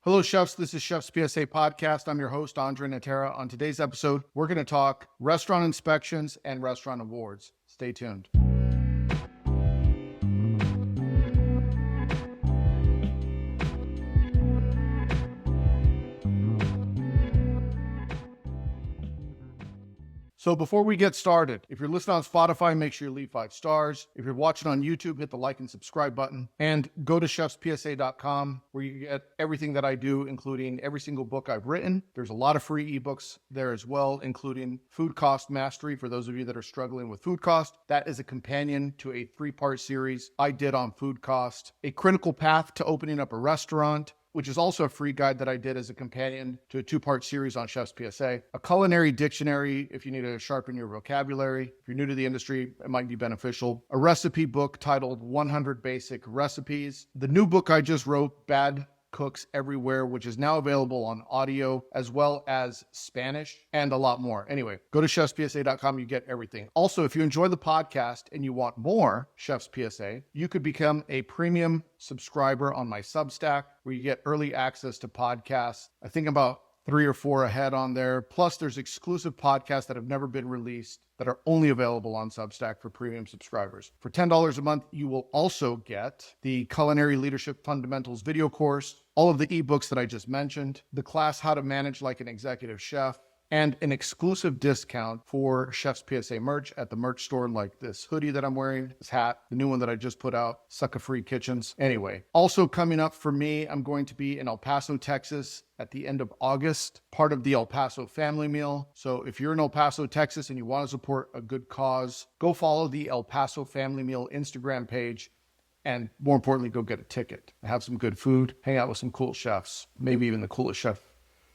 Hello, chefs. This is Chef's PSA Podcast. I'm your host, André Natera. On today's episode, we're going to talk restaurant inspections and restaurant awards. Stay tuned. So before we get started, if you're listening on Spotify, make sure you leave 5 stars. If you're watching on YouTube, hit the like and subscribe button. And go to chefspsa.com where you get everything that I do, including every single book I've written. There's a lot of free ebooks there as well, including Food Cost Mastery for those of you that are struggling with food cost. That is a companion to a 3-part series I did on food cost. A Critical Path to Opening Up a Restaurant, which is also a free guide that I did as a companion to a 2-part series on Chef's PSA. A culinary dictionary if you need to sharpen your vocabulary. If you're new to the industry, it might be beneficial. A recipe book titled 100 Basic Recipes. The new book I just wrote, Bad Cooks Everywhere, which is now available on audio as well as Spanish and a lot more. Anyway, go to chefspsa.com. You get everything. Also, if you enjoy the podcast and you want more Chef's PSA, you could become a premium subscriber on my Substack where you get early access to podcasts. I think about 3 or 4 ahead on there. Plus, there's exclusive podcasts that have never been released that are only available on Substack for premium subscribers. For $10 a month, you will also get the Culinary Leadership Fundamentals video course, all of the ebooks that I just mentioned, the class How to Manage Like an Executive Chef, and an exclusive discount for Chef's PSA merch at the merch store, like this hoodie that I'm wearing, this hat, the new one that I just put out, Sucka Free Kitchens. Anyway, also coming up for me, I'm going to be in El Paso, Texas at the end of August, part of the El Paso family meal. So if you're in El Paso, Texas and you want to support a good cause, go follow the El Paso family meal Instagram page. And more importantly, go get a ticket, have some good food, hang out with some cool chefs, maybe even the coolest chef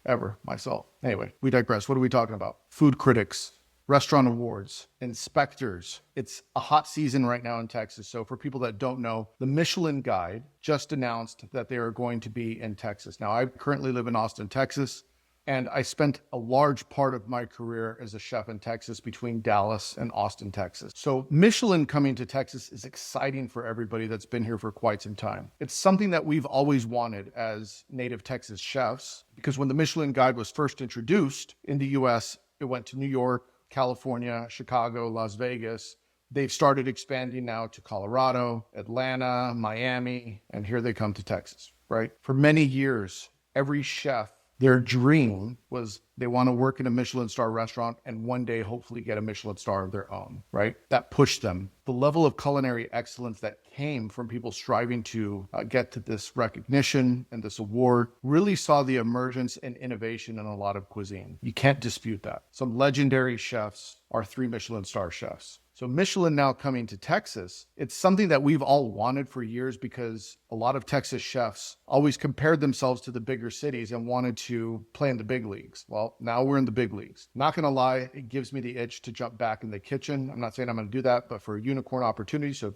ever, myself. Anyway, we digress. What are we talking about? Food critics, restaurant awards, inspectors. It's a hot season right now in Texas. So for people that don't know, the Michelin Guide just announced that they are going to be in Texas. Now, I currently live in Austin, Texas, and I spent a large part of my career as a chef in Texas between Dallas and Austin, Texas. So Michelin coming to Texas is exciting for everybody that's been here for quite some time. It's something that we've always wanted as native Texas chefs, because when the Michelin Guide was first introduced in the US, it went to New York, California, Chicago, Las Vegas. They've started expanding now to Colorado, Atlanta, Miami, and here they come to Texas, right? For many years, every chef, their dream was they want to work in a Michelin star restaurant and one day hopefully get a Michelin star of their own, right? That pushed them. The level of culinary excellence that came from people striving to get to this recognition and this award really saw the emergence and innovation in a lot of cuisine. You can't dispute that. Some legendary chefs are 3 Michelin star chefs. So Michelin now coming to Texas, it's something that we've all wanted for years because a lot of Texas chefs always compared themselves to the bigger cities and wanted to play in the big leagues. Well, now we're in the big leagues. Not gonna lie, it gives me the itch to jump back in the kitchen. I'm not saying I'm gonna do that, but for a unicorn opportunity, so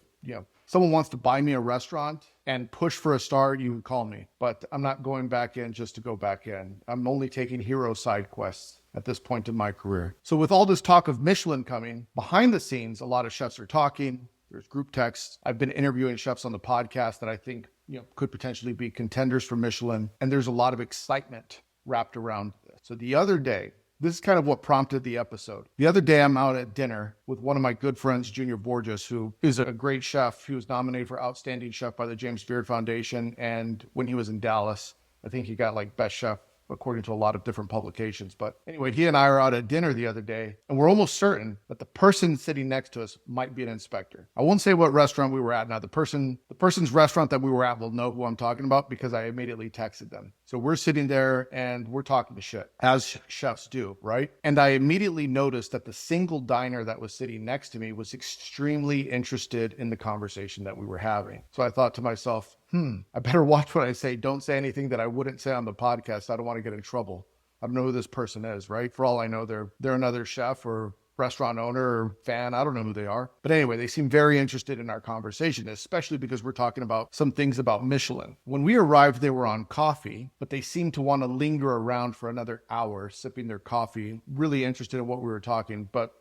someone wants to buy me a restaurant and push for a star, you can call me. But I'm not going back in just to go back in. I'm only taking hero side quests at this point in my career. So with all this talk of Michelin coming, behind the scenes, a lot of chefs are talking. There's group texts. I've been interviewing chefs on the podcast that I think could potentially be contenders for Michelin. And there's a lot of excitement wrapped around this. So the other day, this is kind of what prompted the episode. The other day, I'm out at dinner with one of my good friends, Junior Borges, who is a great chef. He was nominated for Outstanding Chef by the James Beard Foundation. And when he was in Dallas, I think he got like Best Chef according to a lot of different publications. But anyway, he and I are out at dinner the other day, and we're almost certain that the person sitting next to us might be an inspector. I won't say what restaurant we were at. Now, the person's restaurant that we were at will know who I'm talking about because I immediately texted them. So we're sitting there and we're talking to shit, as chefs do, right? And I immediately noticed that the single diner that was sitting next to me was extremely interested in the conversation that we were having. So I thought to myself, I better watch what I say. Don't say anything that I wouldn't say on the podcast. I don't want to get in trouble. I don't know who this person is, right? For all I know, they're another chef or restaurant owner or fan. I don't know who they are. But anyway, they seem very interested in our conversation, especially because we're talking about some things about Michelin. When we arrived, they were on coffee, but they seemed to want to linger around for another hour, sipping their coffee, really interested in what we were talking, but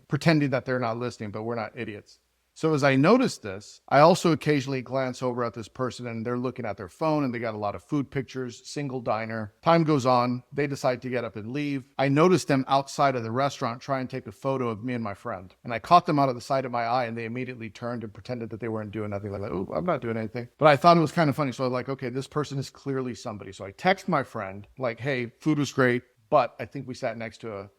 pretending that they're not listening, but we're not idiots. So as I noticed this, I also occasionally glance over at this person and they're looking at their phone and they got a lot of food pictures, single diner. Time goes on, they decide to get up and leave. I noticed them outside of the restaurant try and take a photo of me and my friend. And I caught them out of the side of my eye and they immediately turned and pretended that they weren't doing nothing. Like, oh, I'm not doing anything. But I thought it was kind of funny. So I was like, okay, this person is clearly somebody. So I text my friend like, hey, food was great, but I think we sat next to a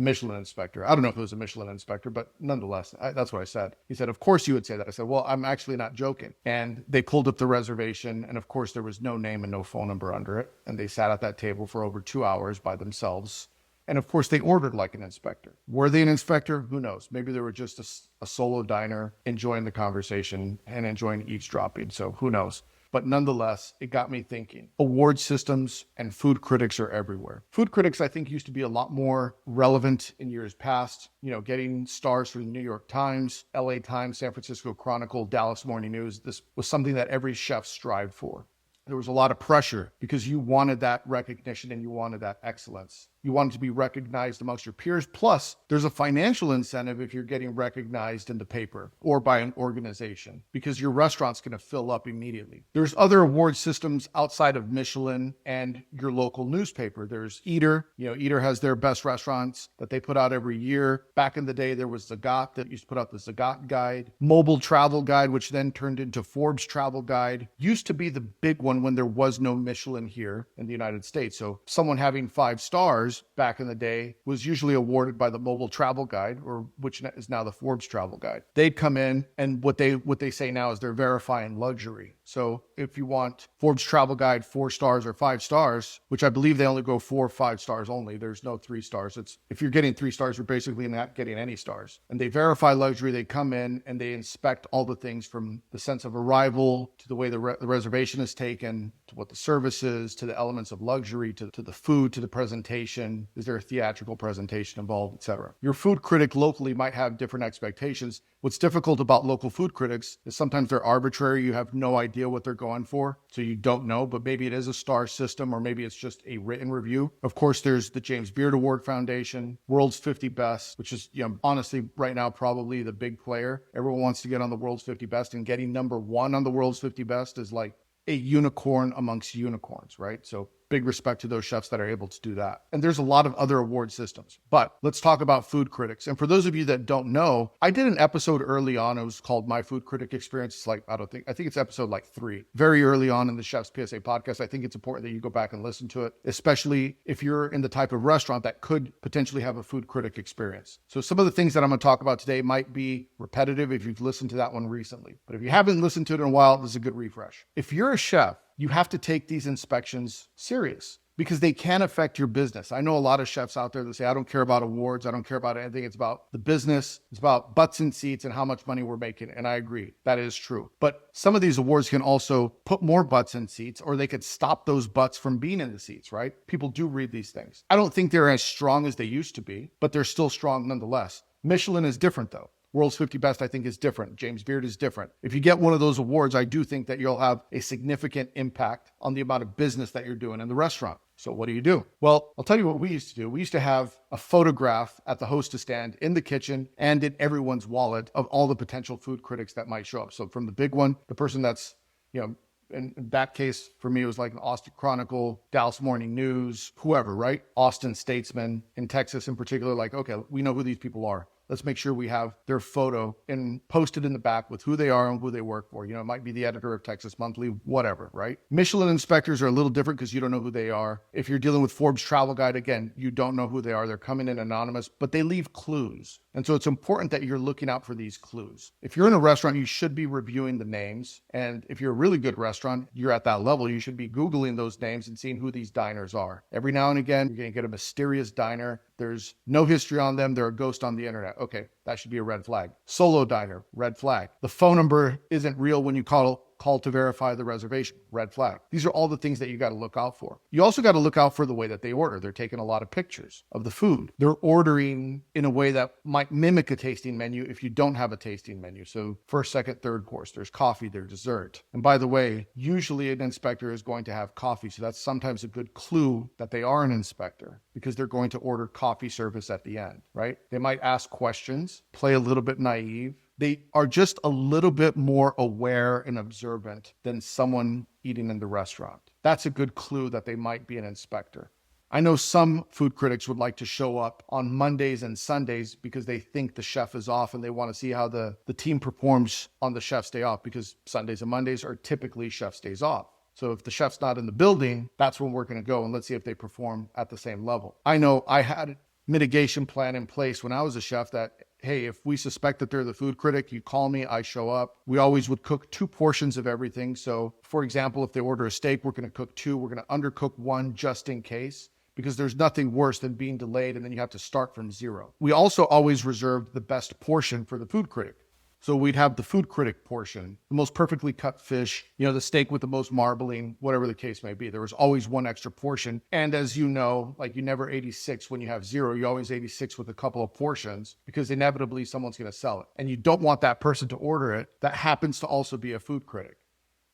Michelin inspector. I don't know if it was a Michelin inspector, but nonetheless, that's what I said. He said, of course you would say that. I said, well, I'm actually not joking. And they pulled up the reservation. And of course, there was no name and no phone number under it. And they sat at that table for over 2 hours by themselves. And of course, they ordered like an inspector. Were they an inspector? Who knows? Maybe they were just a solo diner enjoying the conversation and enjoying eavesdropping. So who knows? But nonetheless, it got me thinking. Award systems and food critics are everywhere. Food critics, I think, used to be a lot more relevant in years past. You know, getting stars from the New York Times, LA Times, San Francisco Chronicle, Dallas Morning News. This was something that every chef strived for. There was a lot of pressure because you wanted that recognition and you wanted that excellence. You wanted to be recognized amongst your peers. Plus, there's a financial incentive if you're getting recognized in the paper or by an organization because your restaurant's going to fill up immediately. There's other award systems outside of Michelin and your local newspaper. There's Eater. You know, Eater has their best restaurants that they put out every year. Back in the day, there was Zagat that used to put out the Zagat Guide. Mobile Travel Guide, which then turned into Forbes Travel Guide. Used to be the big one when there was no Michelin here in the United States. So someone having 5 stars back in the day was usually awarded by the Mobile Travel Guide, or which is now the Forbes Travel Guide. They'd come in and what they say now is they're verifying luxury. So if you want Forbes Travel Guide 4 stars or 5 stars, which I believe they only go 4 or 5 stars only, there's no 3 stars. It's if you're getting 3 stars, you're basically not getting any stars. And they verify luxury. They come in and they inspect all the things from the sense of arrival to the way the reservation is taken, to what the service is, to the elements of luxury, to the food, to the presentation. Is there a theatrical presentation involved, etc.? Your food critic locally might have different expectations. What's difficult about local food critics is sometimes they're arbitrary. You have no idea what they're going for, so you don't know, but maybe it is a star system or maybe it's just a written review. Of course, there's the James Beard Award Foundation, World's 50 Best, which is, honestly, right now, probably the big player. Everyone wants to get on the World's 50 Best, and getting number 1 on the World's 50 Best is like a unicorn amongst unicorns, right? So big respect to those chefs that are able to do that. And there's a lot of other award systems, but let's talk about food critics. And for those of you that don't know, I did an episode early on. It was called My Food Critic Experience. It's like, I think it's episode like 3, very early on in the Chef's PSA podcast. I think it's important that you go back and listen to it, especially if you're in the type of restaurant that could potentially have a food critic experience. So some of the things that I'm going to talk about today might be repetitive if you've listened to that one recently, but if you haven't listened to it in a while, this is a good refresh. If you're a chef, you have to take these inspections serious because they can affect your business. I know a lot of chefs out there that say, I don't care about awards. I don't care about anything. It's about the business. It's about butts in seats and how much money we're making. And I agree. That is true. But some of these awards can also put more butts in seats, or they could stop those butts from being in the seats, right? People do read these things. I don't think they're as strong as they used to be, but they're still strong nonetheless. Michelin is different though. World's 50 Best, I think, is different. James Beard is different. If you get one of those awards, I do think that you'll have a significant impact on the amount of business that you're doing in the restaurant. So what do? Well, I'll tell you what we used to do. We used to have a photograph at the hostess stand in the kitchen and in everyone's wallet of all the potential food critics that might show up. So from the big one, the person that's, in that case, for me, it was like an Austin Chronicle, Dallas Morning News, whoever, right? Austin Statesman in Texas in particular, like, okay, we know who these people are. Let's make sure we have their photo and posted in the back with who they are and who they work for. It might be the editor of Texas Monthly, whatever, right? Michelin inspectors are a little different because you don't know who they are. If you're dealing with Forbes Travel Guide, again, you don't know who they are. They're coming in anonymous, but they leave clues. And so it's important that you're looking out for these clues. If you're in a restaurant, you should be reviewing the names. And if you're a really good restaurant, you're at that level, you should be Googling those names and seeing who these diners are. Every now and again, you're going to get a mysterious diner. There's no history on them. They're a ghost on the internet. Okay, that should be a red flag. Solo diner, red flag. The phone number isn't real when you call to verify the reservation, red flag. These are all the things that you got to look out for. You also got to look out for the way that they order. They're taking a lot of pictures of the food. They're ordering in a way that might mimic a tasting menu if you don't have a tasting menu. So first, second, third course, there's coffee, there's dessert. And by the way, usually an inspector is going to have coffee. So that's sometimes a good clue that they are an inspector because they're going to order coffee service at the end, right? They might ask questions, play a little bit naive, They are just a little bit more aware and observant than someone eating in the restaurant. That's a good clue that they might be an inspector. I know some food critics would like to show up on Mondays and Sundays because they think the chef is off and they want to see how the team performs on the chef's day off, because Sundays and Mondays are typically chef's days off. So if the chef's not in the building, that's when we're going to go and let's see if they perform at the same level. I know I had a mitigation plan in place when I was a chef that, hey, if we suspect that they're the food critic, you call me, I show up. We always would cook 2 portions of everything. So for example, if they order a steak, we're going to cook 2. We're going to undercook 1 just in case, because there's nothing worse than being delayed and then you have to start from 0. We also always reserved the best portion for the food critic. So we'd have the food critic portion, the most perfectly cut fish, the steak with the most marbling, whatever the case may be. There was always 1 extra portion. And as you know, like you never 86 when you have 0, you always 86 with a couple of portions, because inevitably someone's going to sell it. And you don't want that person to order it that happens to also be a food critic.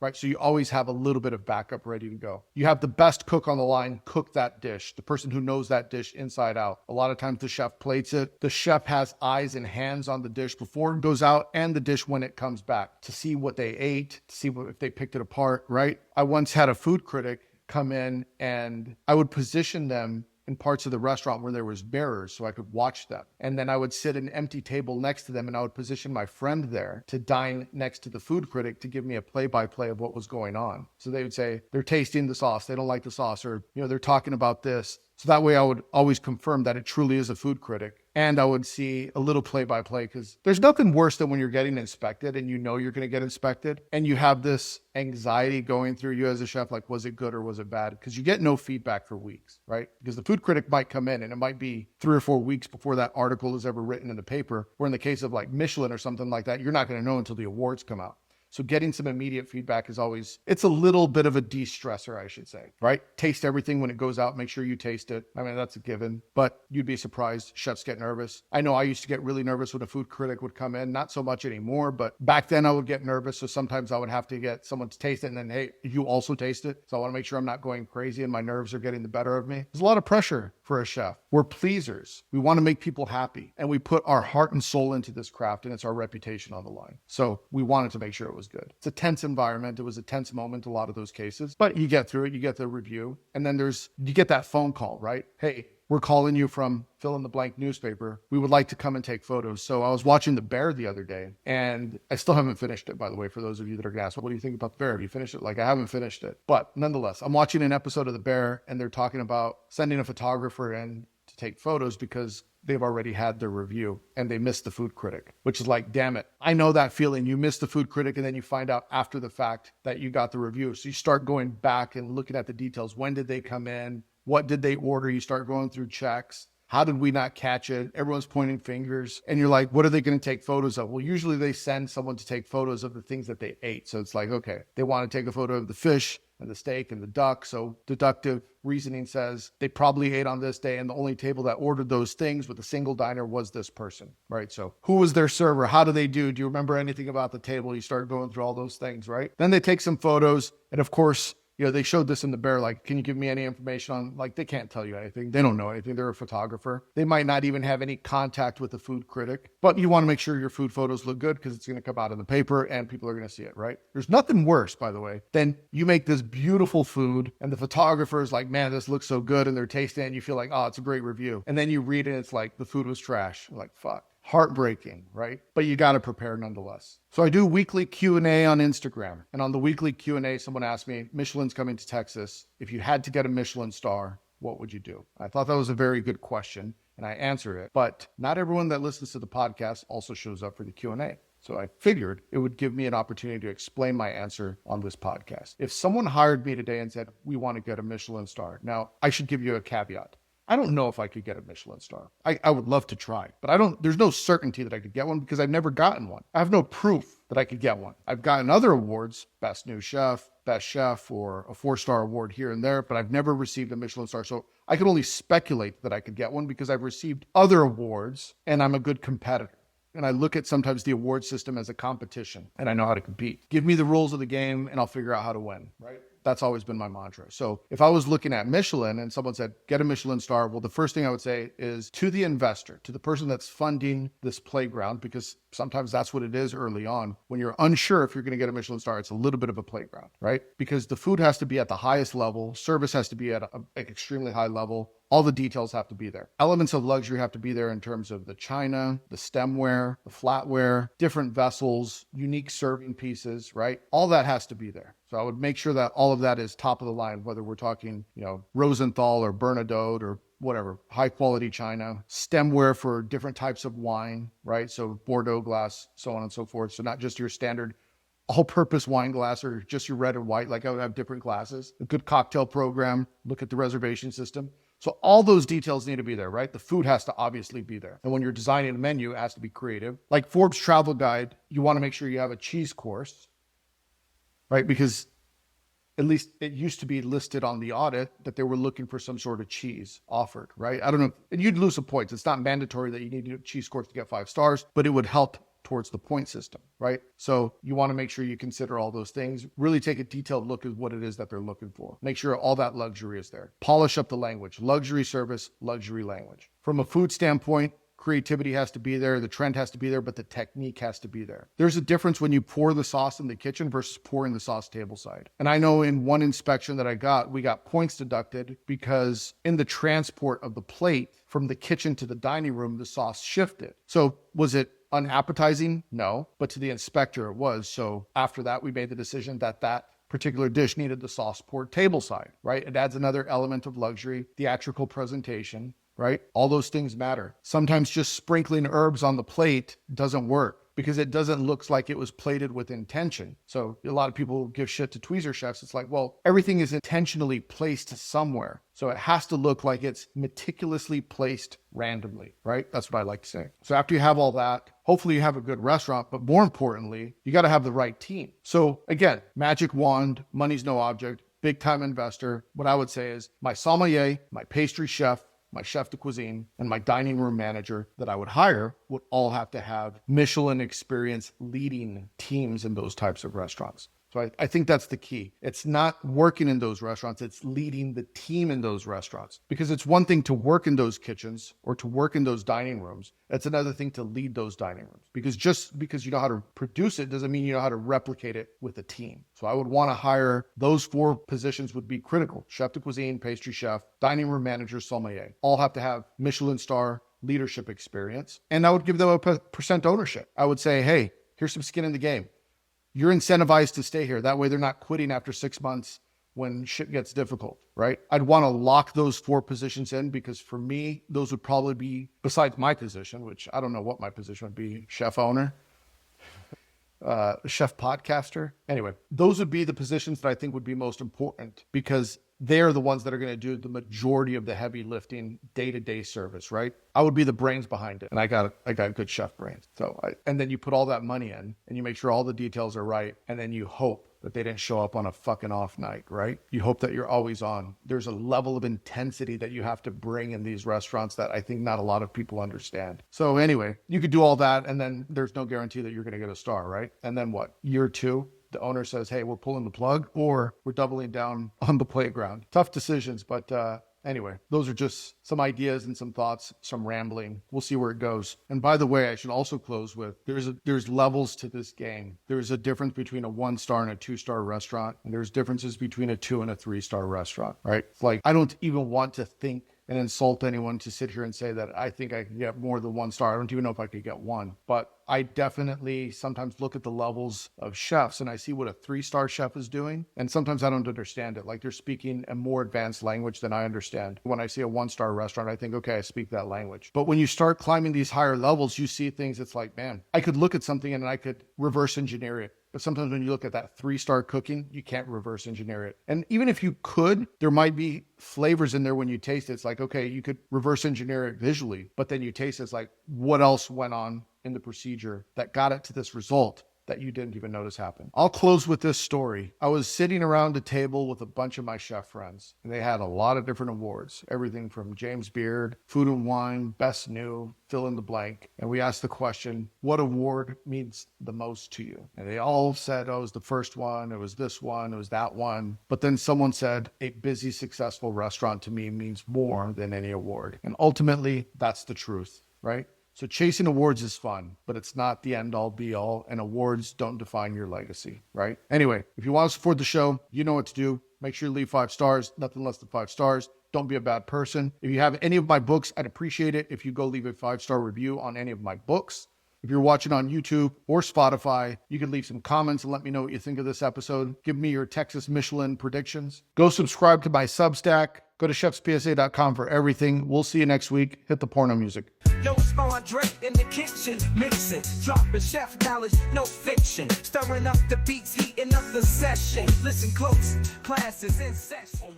Right? So you always have a little bit of backup ready to go. You have the best cook on the line cook that dish, the person who knows that dish inside out. A lot of times the chef plates it. The chef has eyes and hands on the dish before it goes out and the dish when it comes back to see what they ate, to see if they picked it apart, right? I once had a food critic come in and I would position them in parts of the restaurant where there was bearers so I could watch them. And then I would sit at an empty table next to them and I would position my friend there to dine next to the food critic to give me a play-by-play of what was going on. So they would say, they're tasting the sauce, they don't like the sauce, or, they're talking about this. So that way I would always confirm that it truly is a food critic. And I would see a little play-by-play, because there's nothing worse than when you're getting inspected and you know you're going to get inspected and you have this anxiety going through you as a chef, like, was it good or was it bad? Because you get no feedback for weeks, right? Because the food critic might come in and it might be 3 or 4 weeks before that article is ever written in the paper. Or in the case of like Michelin or something like that, you're not going to know until the awards come out. So getting some immediate feedback is always, it's a little bit of a de-stressor, I should say, right? Taste everything when it goes out. Make sure you taste it. I mean, that's a given, but you'd be surprised. Chefs get nervous. I know I used to get really nervous when a food critic would come in, not so much anymore, but back then I would get nervous. So sometimes I would have to get someone to taste it and then, hey, you also taste it. So I want to make sure I'm not going crazy and my nerves are getting the better of me. There's a lot of pressure for a chef. We're pleasers. We want to make people happy and we put our heart and soul into this craft and it's our reputation on the line. So we wanted to make sure it was good. It's a tense environment. It was a tense moment, a lot of those cases, but you get through it. You get the review and then you get that phone call, right? Hey, we're calling you from fill in the blank newspaper. We would like to come and take photos. So I was watching The Bear the other day and I still haven't finished it, by the way, for those of you that are going to ask, what do you think about The Bear? Have you finished it? Like, I haven't finished it, but nonetheless, I'm watching an episode of The Bear and they're talking about sending a photographer in to take photos because they've already had their review and they missed the food critic, which is like, damn it. I know that feeling. You miss the food critic and then you find out after the fact that you got the review. So you start going back and looking at the details. When did they come in? What did they order? You start going through checks. How did we not catch it? Everyone's pointing fingers and you're like, what are they going to take photos of? Well, usually they send someone to take photos of the things that they ate. So it's like, okay, they want to take a photo of the fish and the steak and the duck. So deductive reasoning says they probably ate on this day and the only table that ordered those things with a single diner was this person, right? So who was their server? How do they do? Do you remember anything about the table? You start going through all those things, right? Then they take some photos and of course, they showed this in The Bear, like, can you give me any information on, like, they can't tell you anything. They don't know anything. They're a photographer. They might not even have any contact with the food critic, but you want to make sure your food photos look good because it's going to come out in the paper and people are going to see it, right? There's nothing worse, by the way, than you make this beautiful food and the photographer is like, man, this looks so good. And they're tasting it and you feel like, oh, it's a great review. And then you read it and it's like, the food was trash. You're like, fuck. Heartbreaking, right? But you got to prepare nonetheless. So I do weekly Q&A on Instagram. And on the weekly Q&A, someone asked me, Michelin's coming to Texas. If you had to get a Michelin star, what would you do? I thought that was a very good question and I answered it. But not everyone that listens to the podcast also shows up for the Q&A. So I figured it would give me an opportunity to explain my answer on this podcast. If someone hired me today and said, we want to get a Michelin star. Now, I should give you a caveat. I don't know if I could get a Michelin star. I would love to try, but there's no certainty that I could get one because I've never gotten one. I have no proof that I could get one. I've gotten other awards, best new chef, best chef, or a 4-star award here and there, but I've never received a Michelin star. So I can only speculate that I could get one because I've received other awards and I'm a good competitor. And I look at sometimes the award system as a competition and I know how to compete. Give me the rules of the game and I'll figure out how to win, right? That's always been my mantra. So if I was looking at Michelin and someone said, get a Michelin star, well, the first thing I would say is to the investor, to the person that's funding this playground, because sometimes that's what it is early on. When you're unsure if you're going to get a Michelin star, it's a little bit of a playground, right? Because the food has to be at the highest level, service has to be at an extremely high level. All the details have to be there. Elements of luxury have to be there in terms of the china, the stemware, the flatware, different vessels, unique serving pieces, right? All that has to be there. So I would make sure that all of that is top of the line, whether we're talking, Rosenthal or Bernadotte or whatever, high quality china, stemware for different types of wine, right? So Bordeaux glass, so on and so forth. So not just your standard all-purpose wine glass or just your red and white, like I would have different glasses, a good cocktail program, look at the reservation system. So all those details need to be there, right? The food has to obviously be there. And when you're designing a menu, it has to be creative. Like Forbes Travel Guide, you want to make sure you have a cheese course, right? Because at least it used to be listed on the audit that they were looking for some sort of cheese offered, right? I don't know. And you'd lose some points. It's not mandatory that you need a cheese course to get 5 stars, but it would help towards the point system, right? So you want to make sure you consider all those things, really take a detailed look at what it is that they're looking for. Make sure all that luxury is there. Polish up the language, luxury service, luxury language. From a food standpoint, creativity has to be there, the trend has to be there, but the technique has to be there. There's a difference when you pour the sauce in the kitchen versus pouring the sauce tableside. And I know in one inspection that we got points deducted because in the transport of the plate from the kitchen to the dining room, the sauce shifted. So was it unappetizing? No, but to the inspector it was. So after that, we made the decision that particular dish needed the sauce poured tableside, right? It adds another element of luxury, theatrical presentation, right? All those things matter. Sometimes just sprinkling herbs on the plate doesn't work because it doesn't look like it was plated with intention. So a lot of people give shit to tweezer chefs. It's like, well, everything is intentionally placed somewhere. So it has to look like it's meticulously placed randomly, right? That's what I like to say. So after you have all that, hopefully you have a good restaurant, but more importantly, you got to have the right team. So again, magic wand, money's no object, big time investor. What I would say is my sommelier, my pastry chef, my chef de cuisine, and my dining room manager that I would hire would all have to have Michelin experience leading teams in those types of restaurants. So I think that's the key. It's not working in those restaurants, it's leading the team in those restaurants. Because it's one thing to work in those kitchens or to work in those dining rooms. It's another thing to lead those dining rooms. Because just because you know how to produce it doesn't mean you know how to replicate it with a team. So I would want to hire, those 4 positions would be critical. Chef de cuisine, pastry chef, dining room manager, sommelier. All have to have Michelin star leadership experience. And I would give them a percent ownership. I would say, hey, here's some skin in the game. You're incentivized to stay here. That way they're not quitting after 6 months when shit gets difficult, right? I'd want to lock those 4 positions in because for me, those would probably be, besides my position, which I don't know what my position would be, chef owner, chef podcaster. Anyway, those would be the positions that I think would be most important because they're the ones that are going to do the majority of the heavy lifting day-to-day service, right? I would be the brains behind it. And I got good chef brains. And then you put all that money in and you make sure all the details are right. And then you hope that they didn't show up on a fucking off night, right? You hope that you're always on. There's a level of intensity that you have to bring in these restaurants that I think not a lot of people understand. So anyway, you could do all that and then there's no guarantee that you're going to get a star, right? And then what? Year 2? The owner says, hey, we're pulling the plug or we're doubling down on the playground. Tough decisions, but anyway, those are just some ideas and some thoughts, some rambling. We'll see where it goes. And by the way, I should also close with there's levels to this game. There's a difference between a 1-star and a 2-star restaurant. And there's differences between a 2 and a 3-star restaurant, right? It's like, I don't even want to think and insult anyone to sit here and say that I think I can get more than 1 star. I don't even know if I could get 1, but I definitely sometimes look at the levels of chefs and I see what a 3-star chef is doing. And sometimes I don't understand it. Like they're speaking a more advanced language than I understand. When I see a 1-star restaurant, I think, okay, I speak that language. But when you start climbing these higher levels, you see things. It's like, man, I could look at something and I could reverse engineer it. But sometimes when you look at that 3-star cooking, you can't reverse engineer it. And even if you could, there might be flavors in there when you taste it. It's like, okay, you could reverse engineer it visually, but then you taste it, it's like, what else went on in the procedure that got it to this result? that you didn't even notice happened. I'll close with this story. I was sitting around a table with a bunch of my chef friends, and they had a lot of different awards, everything from James Beard, Food and Wine, Best New, fill in the blank. And we asked the question, what award means the most to you? And they all said, oh, it was the first one, it was this one, it was that one. But then someone said, a busy, successful restaurant to me means more than any award. And ultimately, that's the truth, right? So chasing awards is fun, but it's not the end all be all, and awards don't define your legacy, right? Anyway, if you want to support the show, you know what to do. Make sure you leave 5 stars, nothing less than 5 stars. Don't be a bad person. If you have any of my books, I'd appreciate it if you go leave a 5-star review on any of my books. If you're watching on YouTube or Spotify, you can leave some comments and let me know what you think of this episode. Give me your Texas Michelin predictions. Go subscribe to my Substack. Go to chefspsa.com for everything. We'll see you next week. Hit the porno music. Yo, it's André in the kitchen, mixing, dropping chef knowledge, no fiction, stirring up the beats, heating up the session. Listen close, classes in session.